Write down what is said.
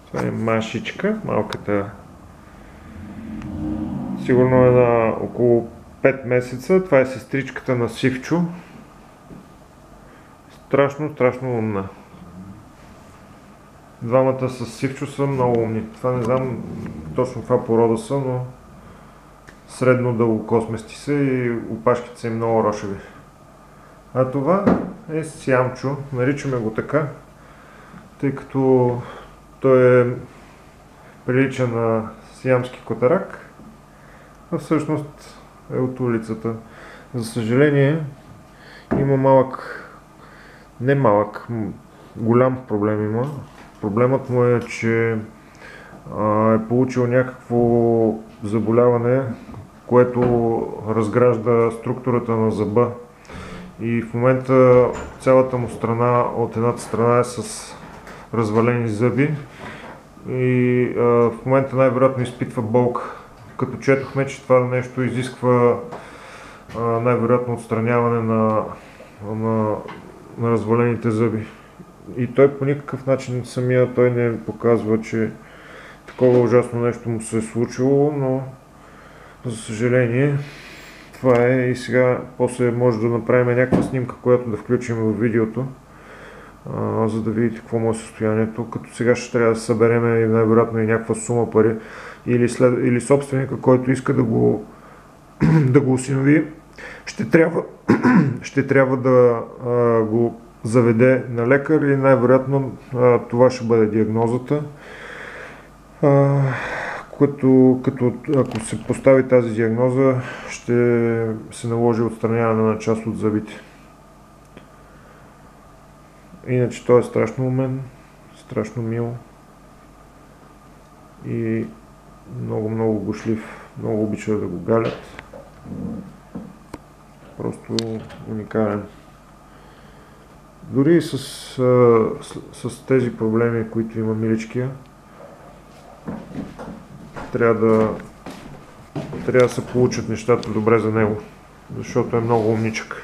Това е Машичка, малката. Сигурно е на около 5 месеца. Това е сестричката на Сивчо. Страшно умна. Двамата с Сивчо са много умни. Това не знам точно каква порода са, но средно дългокосмести са и опашките са им много рошеви. А това е Сиамчо, наричаме го така, тъй като той е прилича на сиамски котарак, а всъщност е от улицата. За съжаление има голям проблем има. Проблемът му е, че е получил някакво заболяване, което разгражда структурата на зъба. И в момента цялата му страна, от едната страна е с развалени зъби и в момента най-вероятно изпитва болка. Като четохме, че това нещо изисква най-вероятно отстраняване на развалените зъби. И той по никакъв начин той не показва, че такова ужасно нещо му се е случило, но за съжаление това е. И сега после може да направим някаква снимка, която да включим в видеото, за да видите какво му е състоянието. Като сега ще трябва да съберем най-вероятно и някаква сума пари или собственика, който иска да го осинови, ще трябва да го заведе на лекар и най-вероятно това ще бъде диагнозата. Ако се постави тази диагноза, ще се наложи отстраняване на част от зъбите. Иначе той е страшно умен, страшно мил и много гушлив. Много обича да го галят. Просто уникален. Дори с тези проблеми, които има миличкия, трябва да се получат нещата добре за него, защото е много умничък.